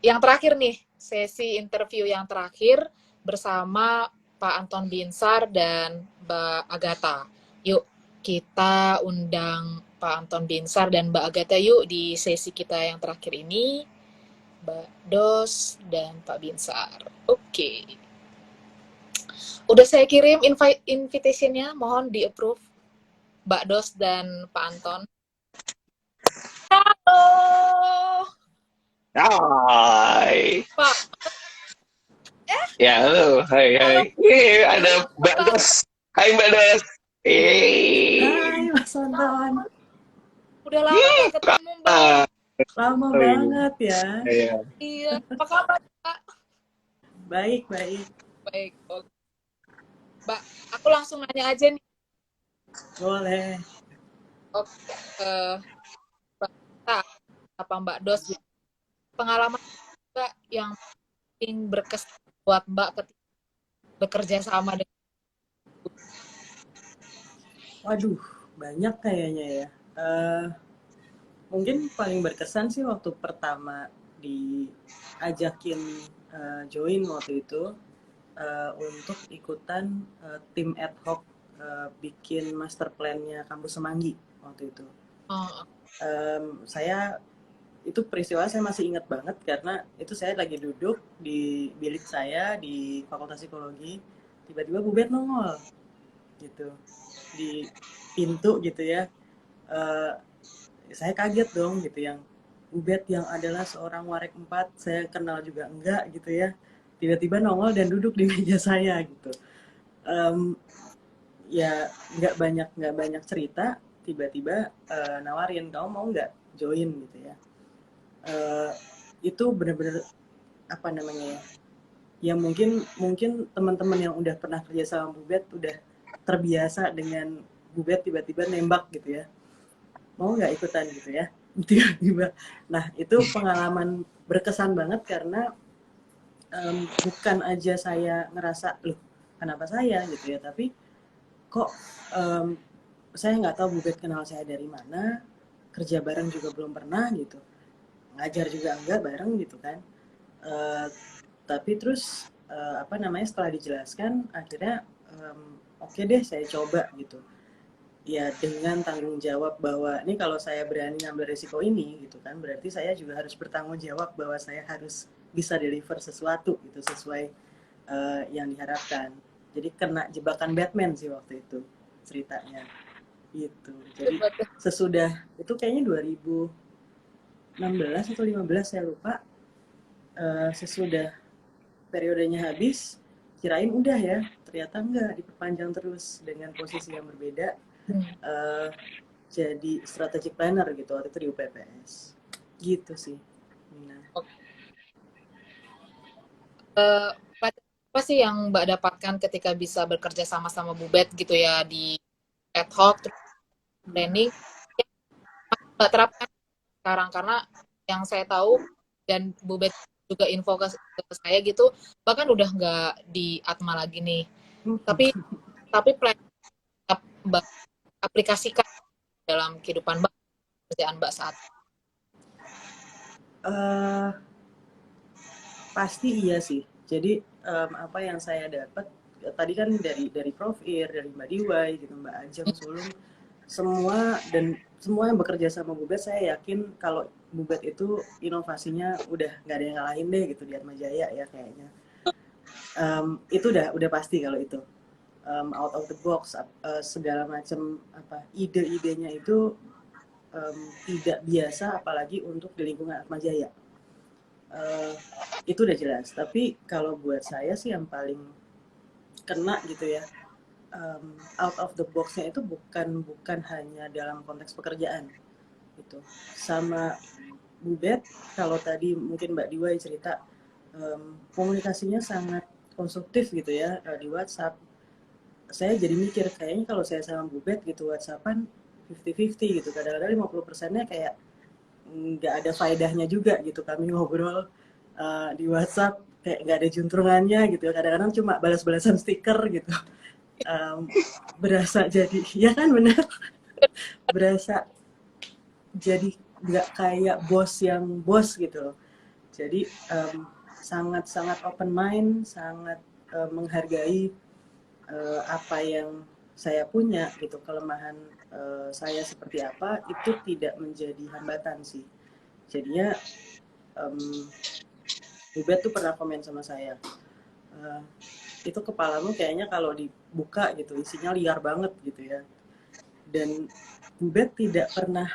yang terakhir nih, sesi interview yang terakhir bersama Pak Anton Binsar dan Mbak Agatha. Yuk, kita undang Pak Anton Binsar dan Mbak Agatha yuk di sesi kita yang terakhir ini. Mbak Dos dan Pak Binsar. Oke. Udah saya kirim invitation-nya, mohon di-approve. Mbak Dos dan Pak Anton. Halo. Hai. Pak. Ya, halo. Hai. Ada Mbak Dos. Hai Mbak Dos. Hai Mas Anton. Udah lama gak ketemu Mbak. Lama banget ya. Iya. Apa kabar Mbak? Baik. Baik. Oke. Mbak, aku langsung nanya aja nih. Boleh. Oke. Apa Mbak Dos? Pengalaman Mbak yang paling berkesan buat Mbak ketika bekerja sama dengan Waduh, banyak kayaknya ya. Mungkin paling berkesan sih waktu pertama diajakin join waktu itu untuk ikutan tim ad hoc bikin master plan-nya Kampus Semanggi waktu itu. Itu peristiwa saya masih ingat banget karena itu saya lagi duduk di bilik saya di Fakultas Psikologi, tiba-tiba Bubet nongol gitu di pintu gitu ya. Saya kaget dong gitu, yang Bubet yang adalah seorang warek 4 saya kenal juga enggak gitu ya, tiba-tiba nongol dan duduk di meja saya gitu. Ya nggak banyak cerita, tiba-tiba nawarin, kamu mau nggak join gitu ya. Itu benar-benar apa namanya ya, mungkin teman-teman yang udah pernah kerja sama Bubet udah terbiasa dengan Bubet tiba-tiba nembak gitu ya, mau nggak ikutan gitu ya, tiba-tiba. Nah itu pengalaman berkesan banget karena bukan aja saya ngerasa loh kenapa saya gitu ya, tapi kok saya nggak tahu Bubet kenal saya dari mana, kerja bareng juga belum pernah gitu, ngajar juga enggak bareng gitu kan. Tapi terus setelah dijelaskan akhirnya oke deh saya coba gitu ya, dengan tanggung jawab bahwa ini kalau saya berani ngambil risiko ini gitu kan, berarti saya juga harus bertanggung jawab bahwa saya harus bisa deliver sesuatu gitu sesuai yang diharapkan. Jadi kena jebakan Batman sih waktu itu ceritanya gitu. Jadi sesudah itu kayaknya 2016 atau 15 saya lupa, sesudah periodenya habis kirain udah ya, ternyata enggak, diperpanjang terus dengan posisi yang berbeda, jadi strategic planner gitu waktu itu di UPPS gitu sih. Apa sih yang Mbak dapatkan ketika bisa bekerja sama-sama Bubet gitu ya di ad hoc planning, Mbak terapkan sekarang? Karena yang saya tahu dan Bu Bet juga info ke saya gitu, bahkan udah nggak di Atma lagi nih. Tapi plan Mbak aplikasikan dalam kehidupan Mbak, kerjaan Mbak saat Eh, pasti iya sih. Jadi apa yang saya dapat tadi kan dari Prof Ir, dari Mbak Diwai, gitu, Mbak Ajeng, Sulung, semua yang bekerja sama Bubet, saya yakin kalau Bubet itu inovasinya udah nggak ada yang ngalahin deh gitu di Atma Jaya ya kayaknya. Itu udah pasti kalau itu. Out of the box, segala macam ide-idenya itu tidak biasa, apalagi untuk di lingkungan Atma Jaya. Itu udah jelas. Tapi kalau buat saya sih yang paling kena gitu ya, out of the box-nya itu bukan hanya dalam konteks pekerjaan gitu. Sama Bubet, kalau tadi mungkin Mbak Diwai cerita komunikasinya sangat konstruktif gitu ya di WhatsApp. Saya jadi mikir kayaknya kalau saya sama Bubet gitu WhatsAppan 50-50 gitu. Kadang-kadang 50%-nya kayak nggak ada faedahnya juga gitu, kami ngobrol di WhatsApp kayak nggak ada juntrungannya gitu. Kadang-kadang cuma balas-balasan stiker gitu. Berasa jadi, ya kan benar, berasa jadi nggak kayak bos yang bos gitu loh. Jadi sangat-sangat open mind, sangat menghargai apa yang saya punya gitu, kelemahan saya seperti apa, itu tidak menjadi hambatan sih. Jadinya Bubet tuh pernah komen sama saya, itu kepalamu kayaknya kalau dibuka gitu isinya liar banget gitu ya. Dan Bubet tidak pernah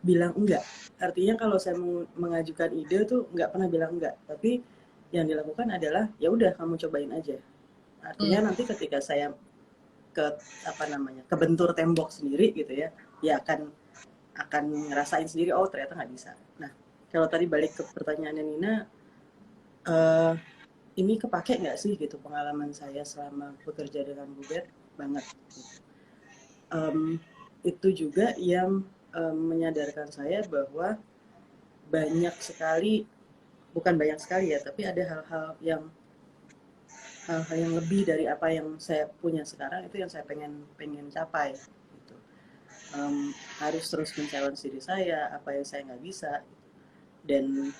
bilang enggak. Artinya kalau saya mengajukan ide tuh nggak pernah bilang enggak, tapi yang dilakukan adalah ya udah kamu cobain aja. Artinya nanti ketika saya kebentur tembok sendiri gitu ya, ya akan ngerasain sendiri, oh ternyata nggak bisa. Nah, kalau tadi balik ke pertanyaannya Nina, ini kepake nggak sih gitu pengalaman saya selama bekerja dengan Bubet? Banget. Itu juga yang menyadarkan saya bahwa banyak sekali, bukan banyak sekali ya, tapi ada hal-hal yang lebih dari apa yang saya punya sekarang, itu yang saya pengen capai gitu. Harus terus men-challenge diri saya, apa yang saya nggak bisa. Dan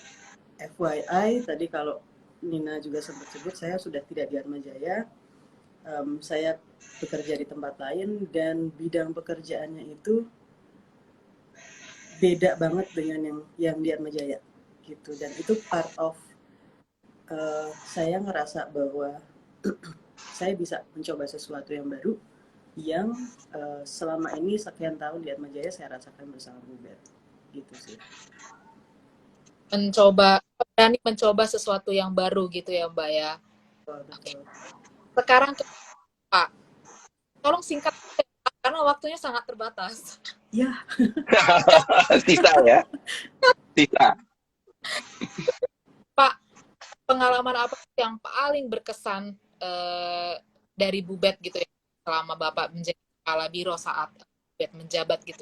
FYI tadi kalau Nina juga sempat sebut, saya sudah tidak di Atma Jaya, saya bekerja di tempat lain dan bidang pekerjaannya itu beda banget dengan yang di Atma Jaya gitu. Dan itu part of saya ngerasa bahwa saya bisa mencoba sesuatu yang baru yang selama ini sekian tahun di Atma Jaya saya rasakan bersama Bubet gitu sih. Berani mencoba sesuatu yang baru gitu ya Mbak ya. Betul. Sekarang ke Pak, tolong singkat karena waktunya sangat terbatas. Ya. Sisa ya. Sisa. Pak, pengalaman apa yang paling berkesan dari Bubet gitu ya selama Bapak menjadi kepala biro saat Bubet menjabat gitu?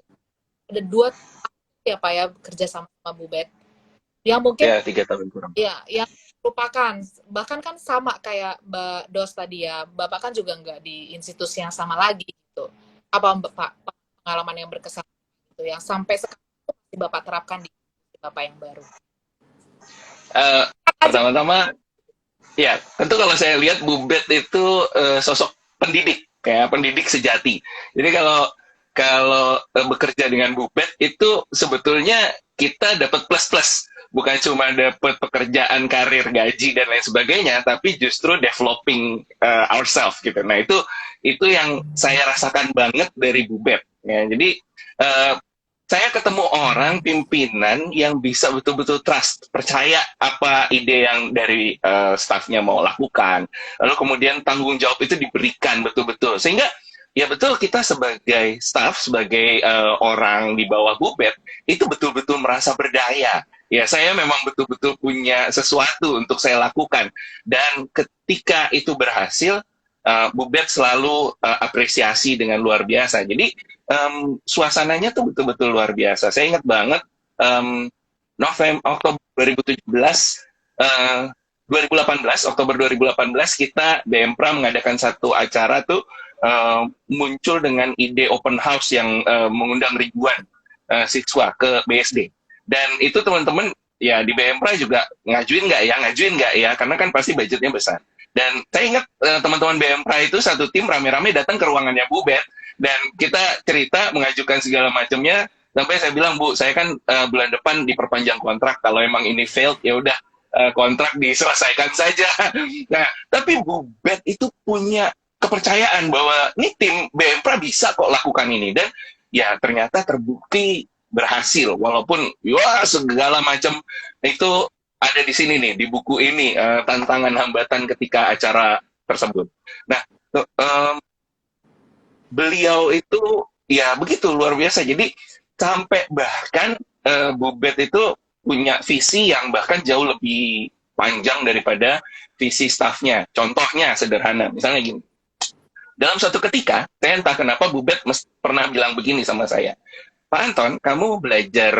Ada 2 ya Pak ya kerja sama Bubet yang mungkin ya 3 tahun kurang. Ya, yang lupakan. Bahkan kan sama kayak Mbak Dos tadi ya. Bapak kan juga nggak di institusi yang sama lagi gitu. Apa Pak pengalaman yang berkesan gitu yang sampai sekarang masih Bapak terapkan di Bapak yang baru? Pertama-tama, ya tentu kalau saya lihat Bubet itu sosok pendidik, kayak pendidik sejati. Jadi kalau bekerja dengan Bubet itu sebetulnya kita dapat plus-plus. Bukan cuma dapat pekerjaan, karir, gaji dan lain sebagainya, tapi justru developing ourselves gitu. Nah itu yang saya rasakan banget dari Bubet. Ya, jadi saya ketemu orang pimpinan yang bisa betul-betul trust, percaya apa ide yang dari staffnya mau lakukan, lalu kemudian tanggung jawab itu diberikan betul-betul, sehingga ya betul kita sebagai staff, sebagai orang di bawah Bubet itu betul-betul merasa berdaya. Ya, saya memang betul-betul punya sesuatu untuk saya lakukan. Dan ketika itu berhasil, Bubet selalu apresiasi dengan luar biasa. Jadi, suasananya tuh betul-betul luar biasa. Saya ingat banget Oktober 2017, 2018, Oktober 2018 kita BMPRA mengadakan satu acara tuh muncul dengan ide open house yang mengundang ribuan siswa ke BSD. Dan itu teman-teman ya di BMPRA juga ngajuin nggak ya, karena kan pasti budgetnya besar. Dan saya ingat teman-teman BMPRA itu satu tim rame-rame datang ke ruangannya Bu Bet, dan kita cerita mengajukan segala macamnya, sampai saya bilang, Bu, saya kan bulan depan diperpanjang kontrak, kalau emang ini failed ya udah kontrak diselesaikan saja. Nah, tapi Bu Bet itu punya kepercayaan bahwa ini tim BMPRA bisa kok lakukan ini, dan ya ternyata terbukti berhasil, walaupun ya segala macam itu ada di sini nih, di buku ini, tantangan hambatan ketika acara tersebut. Nah, beliau itu ya begitu luar biasa. Jadi sampai bahkan Bu Bet itu punya visi yang bahkan jauh lebih panjang daripada visi stafnya. Contohnya sederhana, misalnya gini. Dalam suatu ketika, saya entah kenapa Bu Bet pernah bilang begini sama saya, Pak Anton, kamu belajar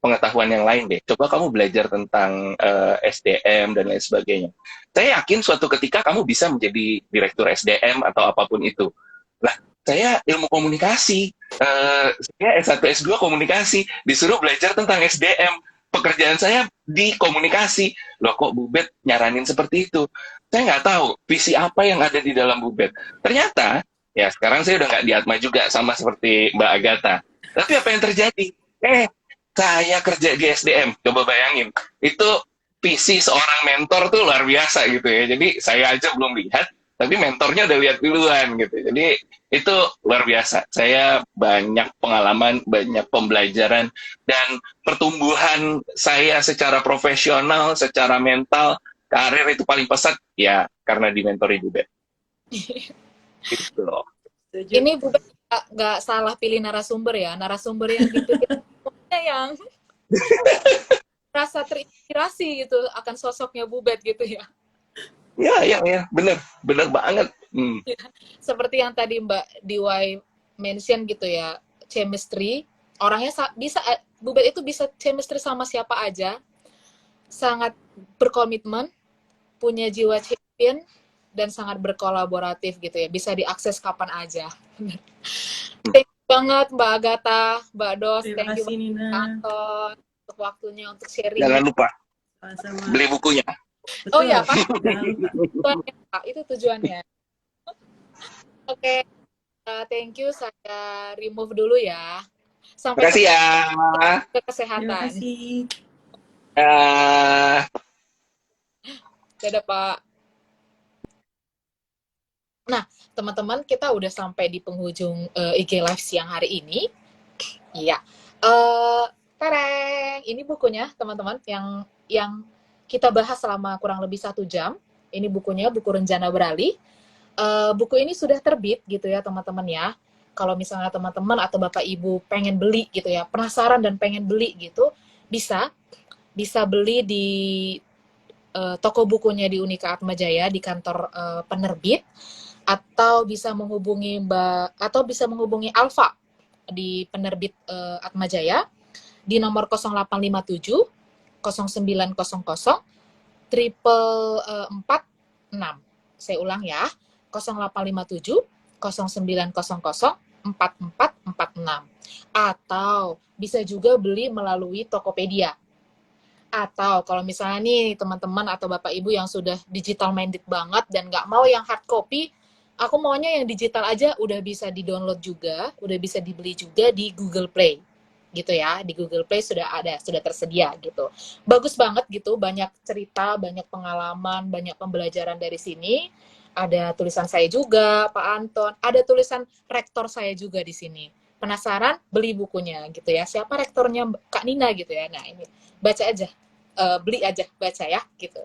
pengetahuan yang lain deh. Coba kamu belajar tentang SDM dan lain sebagainya. Saya yakin suatu ketika kamu bisa menjadi direktur SDM atau apapun itu. Lah, saya ilmu komunikasi. Saya S1, S2 komunikasi. Disuruh belajar tentang SDM. Pekerjaan saya di komunikasi. Loh, kok Bu Bet nyaranin seperti itu? Saya nggak tahu visi apa yang ada di dalam Bu Bet. Ternyata, ya sekarang saya udah nggak di Atma juga, sama seperti Mbak Agatha. Tapi apa yang terjadi? Saya kerja di SDM, coba bayangin. Itu visi seorang mentor tuh luar biasa gitu ya. Jadi saya aja belum lihat, tapi mentornya udah lihat duluan gitu. Jadi itu luar biasa. Saya banyak pengalaman, banyak pembelajaran, dan pertumbuhan saya secara profesional, secara mental, karir itu paling pesat ya karena dimentori Bu Bet. Gitu loh. Ini Bu Bet nggak salah pilih narasumber ya. Narasumber yang dipilih yang rasa terinspirasi gitu akan sosoknya Bu Bet gitu ya. Ya, bener banget. Seperti yang tadi Mbak Diwai mention gitu ya, chemistry, orangnya bisa, Bu Bet itu bisa chemistry sama siapa aja, sangat berkomitmen, punya jiwa champion, dan sangat berkolaboratif gitu ya, bisa diakses kapan aja. Thank you banget Mbak Agatha, Mbak Dos, Terima thank you kasih, banget Nina. Anton untuk waktunya, untuk sharing. Jangan lupa Sama-sama. beli bukunya. Betul. Oh ya, Pak. Jangan lupa. Tujuannya, Pak. Itu tujuannya. Oke, thank you. Saya remove dulu ya. Terima Sampai kasih ya. ke Terima kesehatan. kasih. Dadah, Pak. Nah, teman-teman, kita udah sampai di penghujung IG Live siang hari ini. Iya. Tereng. Ini bukunya, teman-teman, yang kita bahas selama kurang lebih 1 jam. Ini bukunya, buku Rencana Beralih. Buku ini sudah terbit gitu ya, teman-teman ya. Kalau misalnya teman-teman atau Bapak Ibu pengen beli gitu ya, penasaran dan pengen beli gitu, bisa beli di toko bukunya di Unika Atma Jaya, di kantor penerbit, atau bisa menghubungi Alfa di penerbit Atma Jaya di nomor 0857 0900 446. Saya ulang ya, 0857 0900 4446. Atau bisa juga beli melalui Tokopedia. Atau kalau misalnya nih teman-teman atau Bapak Ibu yang sudah digital minded banget dan nggak mau yang hard copy, aku maunya yang digital aja, udah bisa di-download juga, udah bisa dibeli juga di Google Play. Gitu ya, di Google Play sudah tersedia gitu. Bagus banget gitu, banyak cerita, banyak pengalaman, banyak pembelajaran dari sini. Ada tulisan saya juga, Pak Anton, ada tulisan rektor saya juga di sini. Penasaran? Beli bukunya gitu ya. Siapa rektornya Kak Nina gitu ya. Nah, ini baca aja. Beli aja, baca ya gitu.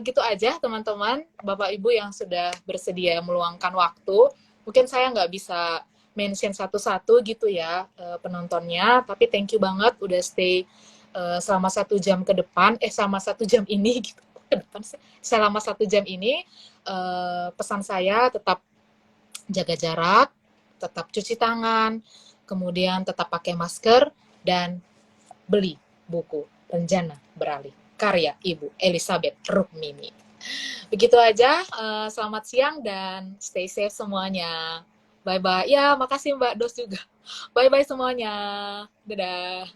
Gitu aja teman-teman, Bapak Ibu yang sudah bersedia meluangkan waktu. Mungkin saya nggak bisa mention satu-satu gitu ya penontonnya, tapi thank you banget udah stay selama 1 jam ke depan, selama 1 jam ini gitu, ke depan selama 1 jam ini. Pesan saya tetap jaga jarak, tetap cuci tangan, kemudian tetap pakai masker, dan beli buku Rencana Beralih karya Ibu Elizabeth Rukmini. Begitu aja, selamat siang dan stay safe semuanya. Bye-bye. Ya, makasih Mbak Dos juga. Bye-bye semuanya. Dadah.